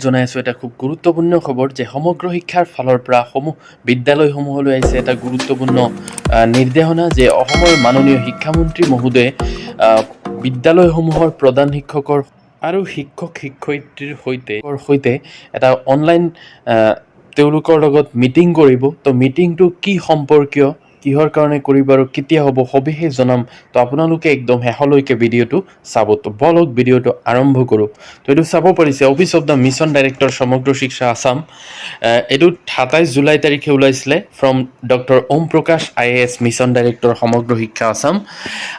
জনাই আছোঁ এটা খুব গুৰুত্বপূৰ্ণ খবৰ যে সমগ্ৰ শিক্ষাৰ ফালৰ পৰা বিদ্যালয়সমূহলৈ আহিছে এটা গুৰুত্বপূৰ্ণ নিৰ্দেশনা যে অসমৰ মাননীয় শিক্ষামন্ত্ৰী মহোদয়ে বিদ্যালয়সমূহৰ প্ৰধান শিক্ষকৰ আৰু শিক্ষয়িত্ৰীৰ সৈতে এটা অনলাইন তেওঁলোকৰ লগত মিটিং কৰিব। তো মিটিংটো কি সম্পৰ্কীয়, কিহৰ কাৰণে কৰিব আৰু কেতিয়া হ'ব সবিশেষ জনাম। তো আপোনালোকে একদম শেষলৈকে ভিডিঅ'টো চাব। তো বলক ভিডিঅ'টো আৰম্ভ কৰোঁ। তো এইটো চাব পাৰিছে office of the mission director সমগ্ৰ শিক্ষা আছাম। এইটো 27 জুলাই তাৰিখে ওলাইছিলে ফ্ৰম ডক্টৰ ওম প্ৰকাশ IAS মিছন ডাইৰেক্টৰ সমগ্ৰ শিক্ষা আছাম।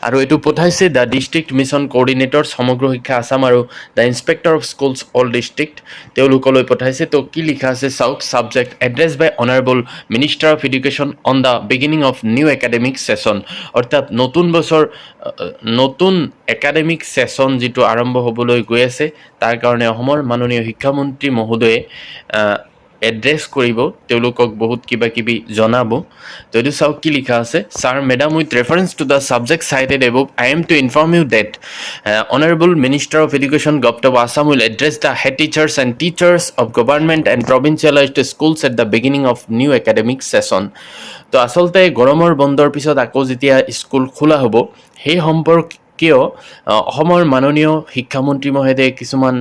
আৰু এইটো পঠাইছে দ্য ডিষ্ট্ৰিক্ট মিছন কোঅৰ্ডিনেটৰ সমগ্ৰ শিক্ষা আছাম আৰু the inspector of schools all district তেওঁলোকলৈ পঠাইছে। তো কি লিখা আছে চাওক। Subject address by honourable minister of education on the beginning of new academic session. অৰ্থাৎ নতুন একাডেমিক ছেছন যিটো আৰম্ভ হ'বলৈ গৈ আছে তাৰ কাৰণে অসমৰ মাননীয় শিক্ষামন্ত্ৰী মহোদয়ে এড্ৰেছ কৰিব, তেওঁলোকক বহুত কিবা কিবি জনাব। তো এইটো চাওক কি লিখা আছে। Sir madam, with reference to the subject cited above I am to inform you that honourable minister of education government of Assam will address the head teachers and teachers of government and provincialised schools at the beginning of new academic session. তো আচলতে গৰমৰ বন্ধৰ পিছত আকৌ যেতিয়া school খোলা হ'ব সেই সম্পৰ্কীয় অসমৰ মাননীয় শিক্ষামন্ত্ৰী মহোদয়ে কিছুমান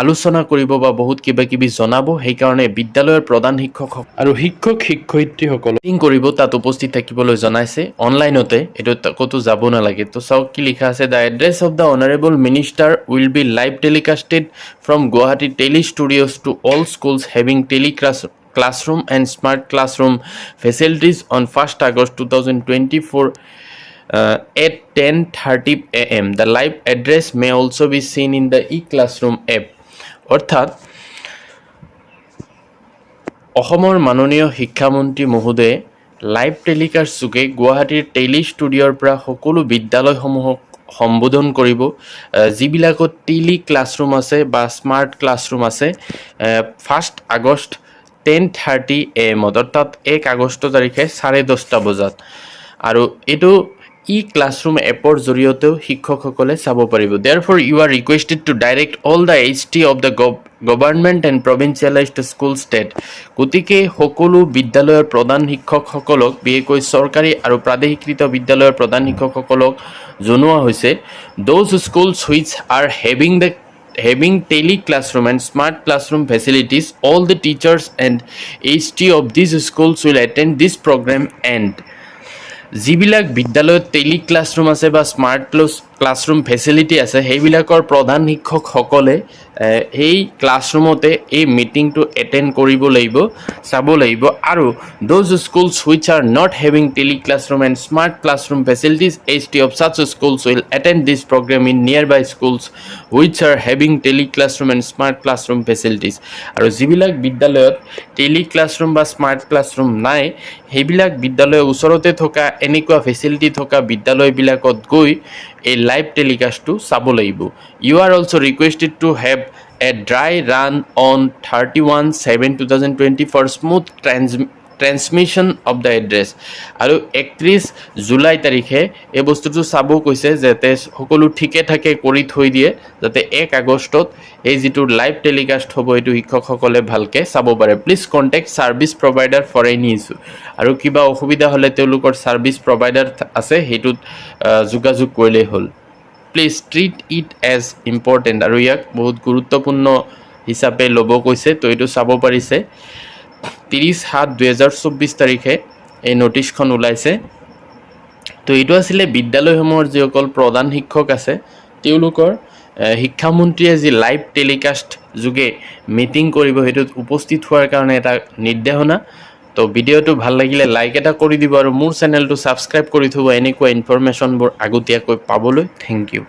আলোচনা কৰিব বা বহুত কিবা কিবি জনাব। সেইকাৰণে বিদ্যালয়ৰ প্ৰধান শিক্ষক আৰু শিক্ষয়িত্ৰীসকল মিটিং কৰিব, তাত উপস্থিত থাকিবলৈ জনাইছে অনলাইনতে, এইটো ক'তো যাব নালাগে। তো চাওক কি লিখা আছে। The address of the honourable minister will be live telecasted from Guwahati tele studios to all schools having classroom and smart classroom facilities on 1st August 2024 at 10:30 AM. The live address may also be seen in the e-classroom app. অৰ্থাৎ অসমৰ মাননীয় শিক্ষামন্ত্ৰী মহোদয়ে live telecast যোগে গুৱাহাটীৰ টেলি ষ্টুডিঅ'ৰ পৰা সকলো বিদ্যালয়সমূহক সম্বোধন কৰিব। যিবিলাকত টেলি ক্লাছৰুম আছে বা স্মাৰ্ট ক্লাছৰুম আছে 1st আগষ্ট 10:30 AM অৰ্থাৎ 1 আগষ্ট তাৰিখে 10:30 বজাত। আৰু এইটো ক্লাছৰুম এপৰ জৰিয়তেও শিক্ষকসকলে চাব পাৰিব। Therefore, you are requested to direct all the HT of the government and provincialized school state. গতিকে সকলো বিদ্যালয়ৰ প্ৰধান শিক্ষকসকলক, বিশেষকৈ চৰকাৰী আৰু প্ৰাদেশিকৃত বিদ্যালয়ৰ প্ৰধান শিক্ষকসকলক জনোৱা হৈছে those schools which are having tele classroom and smart classroom facilities, all the teachers and HT of these schools will attend this program. And যিবিলাক বিদ্যালয়ত টেলি ক্লাছৰুম আছে বা স্মাৰ্ট ক্লাছৰুম ফেচিলিটি আছে সেইবিলাকৰ প্ৰধান শিক্ষকসকলে এই ক্লাছৰুমতে এই মিটিংটো এটেণ্ড কৰিব লাগিব, চাব লাগিব। আৰু those schools which are not having tele classroom and smart classroom facilities HT of such schools will attend this programme in nearby schools which are having tele classroom and smart classroom facilities. আৰু যিবিলাক বিদ্যালয়ত tele classroom বা smart classroom নাই সেইবিলাক বিদ্যালয়ৰ ওচৰতে থকা এনেকুৱা ফেচিলিটি থকা বিদ্যালয়বিলাকত গৈ এই লাইভ টেলিকাষ্টটো চাব লাগিব। You are also' requested to have a dry run on 31/7/2020 for smooth transmission of the address. আৰু 31 জুলাই তাৰিখে এই বস্তুটো চাব কৈছে যাতে সকলো ঠিকে থাকে কৰি থৈ দিয়ে, যাতে 1 আগষ্টত এই যিটো লাইভ টেলিকাষ্ট হ'ব এইটো শিক্ষকসকলে ভালকৈ চাব পাৰে। Please contact service provider for any issue. আৰু কিবা অসুবিধা হ'লে তেওঁলোকৰ ছাৰ্ভিচ প্ৰভাইডাৰ আছে, সেইটোত যোগাযোগ কৰিলেই হ'ল। Please treat it as important. আৰু ইয়াক বহুত গুৰুত্বপূৰ্ণ হিচাপে ল'ব কৈছে। তো এইটো চাব পাৰিছে 30/7/2024 তাৰিখে এই ন'টিছখন ওলাইছে। তো এইটো আছিলে বিদ্যালয়সমূহৰ যিসকল প্ৰধান শিক্ষক আছে তেওঁলোকৰ শিক্ষামন্ত্ৰীয়ে যি লাইভ টেলিকাষ্ট যোগে মিটিং কৰিব সেইটোত উপস্থিত হোৱাৰ কাৰণে এটা নিৰ্দেশনা। তো ভিডিঅ'টো ভাল লাগিলে লাইক এটা কৰি দিব আৰু মোৰ চেনেলটো ছাবস্ক্ৰাইব কৰি থ'ব এনেকুৱা ইনফৰমেশ্যনবোৰ আগতীয়াকৈ পাবলৈ। Thank U.